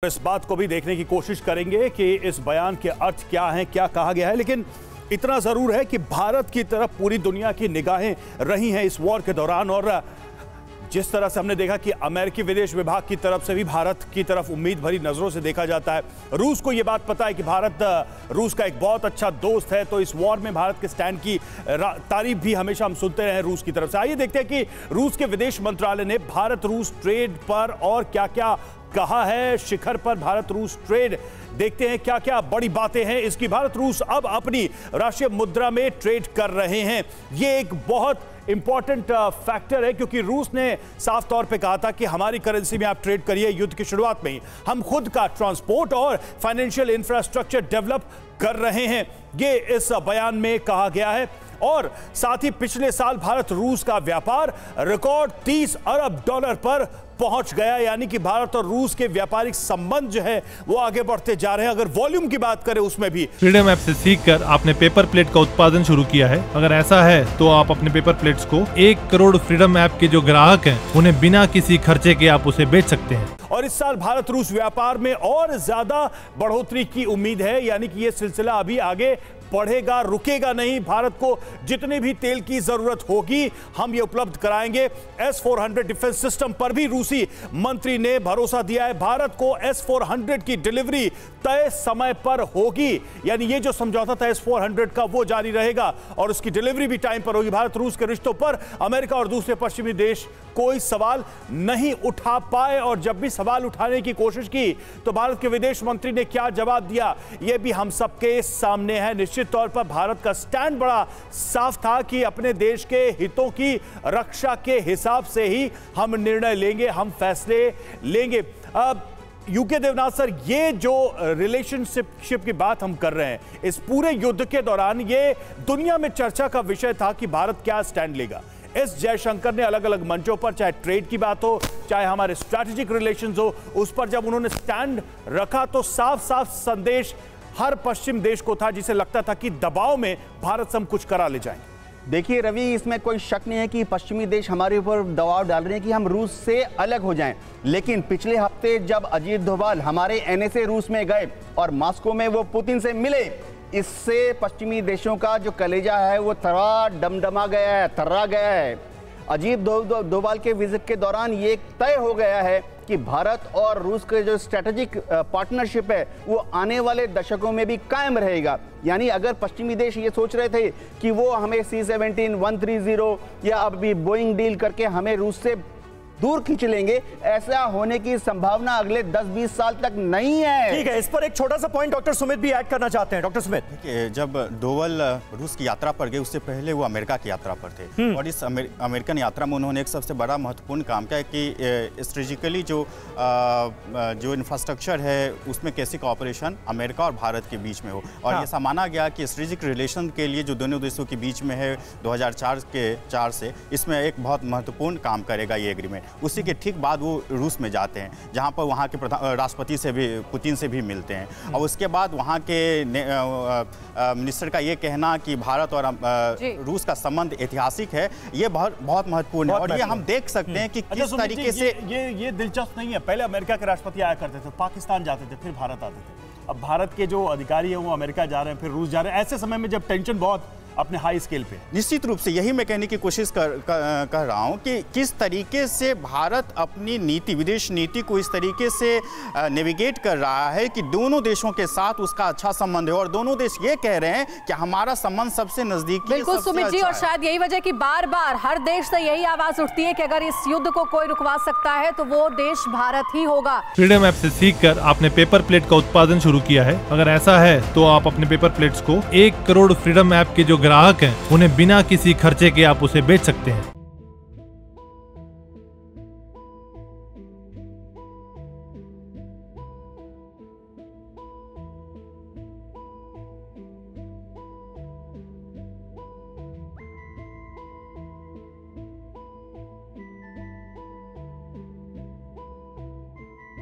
इस बात को भी देखने की कोशिश करेंगे कि इस बयान के अर्थ क्या हैं, क्या कहा गया है। लेकिन इतना जरूर है कि भारत की तरफ पूरी दुनिया की निगाहें रही हैं इस वॉर के दौरान। और जिस तरह से हमने देखा कि अमेरिकी विदेश विभाग की तरफ से भी भारत की तरफ उम्मीद भरी नजरों से देखा जाता है। रूस को यह बात पता है कि भारत रूस का एक बहुत अच्छा दोस्त है, तो इस वॉर में भारत के स्टैंड की तारीफ भी हमेशा हम सुनते रहे रूस की तरफ से। आइए देखते हैं कि रूस के विदेश मंत्रालय ने भारत रूस ट्रेड पर और क्या क्या कहा है। शिखर पर भारत रूस ट्रेड, देखते हैं क्या क्या बड़ी बातें हैं इसकी। भारत रूस अब अपनी राष्ट्रीय मुद्रा में ट्रेड कर रहे हैं। यह एक बहुत इंपॉर्टेंट फैक्टर है, क्योंकि रूस ने साफ तौर पे कहा था कि हमारी करेंसी में आप ट्रेड करिए। युद्ध की शुरुआत में ही हम खुद का ट्रांसपोर्ट और फाइनेंशियल इंफ्रास्ट्रक्चर डेवलप कर रहे हैं, ये इस बयान में कहा गया है। और साथ ही पिछले साल भारत रूस का व्यापार रिकॉर्ड 30 अरब डॉलर पर पहुंच गया, यानी कि भारत और रूस के व्यापारिक संबंध जो है वो आगे बढ़ते जा रहे हैं। अगर वॉल्यूम की बात करें उसमें भी फ्रीडम ऐप से सीखकर आपने पेपर प्लेट का उत्पादन शुरू किया है। अगर ऐसा है तो आप अपने पेपर प्लेट्स को 1 करोड़ फ्रीडम ऐप के जो ग्राहक हैं उन्हें बिना किसी खर्चे के आप उसे बेच सकते हैं। और इस साल भारत रूस व्यापार में और ज्यादा बढ़ोतरी की उम्मीद है, यानी कि यह सिलसिला अभी आगे बढ़ेगा, रुकेगा नहीं। भारत को जितनी भी तेल की जरूरत होगी हम ये उपलब्ध कराएंगे। S-400 डिफेंस सिस्टम पर भी रूसी मंत्री ने भरोसा दिया है। भारत को S-400 की डिलीवरी तय समय पर होगी, यानी ये जो समझौता था S-400 का वो जारी रहेगा और उसकी डिलीवरी भी टाइम पर होगी। भारत रूस के रिश्तों पर अमेरिका और दूसरे पश्चिमी देश कोई सवाल नहीं उठा पाए, और जब भी सवाल उठाने की कोशिश की तो भारत के विदेश मंत्री ने क्या जवाब दिया यह भी हम सबके सामने है। निश्चित तौर पर भारत का स्टैंड बड़ा साफ था कि अपने देश के हितों की रक्षा के हिसाब से ही हम निर्णय लेंगे, हम फैसले लेंगे। यूके देवनाथ सर, ये जो रिलेशनशिप की बात हम कर रहे हैं, इस पूरे युद्ध के दौरान ये दुनिया में चर्चा का विषय था कि भारत क्या स्टैंड लेगा। एस जयशंकर ने अलग अलग मंचों पर, चाहे ट्रेड की बात हो, चाहे हमारे स्ट्रैटेजिक रिलेशंस हो, उस पर जब उन्होंने स्टैंड रखा तो साफ साफ संदेश हर पश्चिम देश को था, जिसे लगता था कि दबाव में भारत से हम कुछ करा ले जाएंगे। देखिए रवि, इसमें कोई शक नहीं है कि पश्चिमी देश हमारे ऊपर दबाव डाल रहे हैं कि हम रूस से अलग हो जाएं। लेकिन पिछले हफ्ते जब अजीत डोभाल हमारे NSA रूस में गए और मॉस्को में वो पुतिन से मिले, इससे पश्चिमी देशों का जो कलेजा है वो डमडमा गया है, थर्रा गया है। अजीत डोभाल के विजिट के दौरान ये तय हो गया है कि भारत और रूस के जो स्ट्रेटेजिक पार्टनरशिप है वो आने वाले दशकों में भी कायम रहेगा। यानी अगर पश्चिमी देश ये सोच रहे थे कि वो हमें C-17, 130 या अभी बोइंग डील करके हमें रूस से दूर खींच लेंगे, ऐसा होने की संभावना अगले 10-20 साल तक नहीं है। ठीक है, इस पर एक छोटा सा पॉइंट डॉक्टर सुमित भी ऐड करना चाहते हैं। डॉक्टर सुमित, जब डोभाल रूस की यात्रा पर गए उससे पहले वो अमेरिका की यात्रा पर थे, और इस अमेरिकन यात्रा में उन्होंने एक सबसे बड़ा महत्वपूर्ण काम किया कि स्ट्रेटेजिकली जो इंफ्रास्ट्रक्चर है उसमें कैसे कोऑपरेशन अमेरिका और भारत के बीच में हो। और ये ऐसा माना गया कि स्ट्रेटेजिक रिलेशन के लिए जो दोनों देशों के बीच में है 2004 से, इसमें एक बहुत महत्वपूर्ण काम करेगा ये एग्रीमेंट। उसी के ठीक बाद वो रूस में जाते हैं, जहां पर वहां के राष्ट्रपति से भी, पुतिन से भी मिलते हैं। और उसके बाद वहां के मिनिस्टर का ये कहना कि भारत और रूस का संबंध ऐतिहासिक है, ये बहुत महत्वपूर्ण है। और ये हम देख सकते हैं कि किस तरीके से ये दिलचस्प नहीं है। पहले अमेरिका के राष्ट्रपति आया करते थे, पाकिस्तान जाते थे, फिर भारत आते थे। अब भारत के जो अधिकारी हैं वो अमेरिका जा रहे हैं, फिर रूस जा रहे हैं, ऐसे समय में जब टेंशन बहुत अपने हाई स्केल पे। निश्चित रूप से यही मैं कहने की कोशिश कर रहा हूं कि किस तरीके से भारत अपनी नीति, विदेश नीति को इस तरीके से नेविगेट कर रहा है कि दोनों देशों के साथ उसका अच्छा संबंध है, और दोनों देश ये कह रहे हैं कि हमारा संबंध सबसे नजदीकी। बिल्कुल सुमित जी, और शायद यही वजह कि बार बार हर देश से यही आवाज उठती है कि अगर इस युद्ध को कोई रुकवा सकता है तो वो देश भारत ही होगा। फ्रीडम ऐप से सीखकर आपने पेपर प्लेट का उत्पादन शुरू किया है। अगर ऐसा है तो आप अपने पेपर प्लेट्स को 1 करोड़ फ्रीडम ऐप के जो ग्राहक हैं उन्हें बिना किसी खर्चे के आप उसे बेच सकते हैं।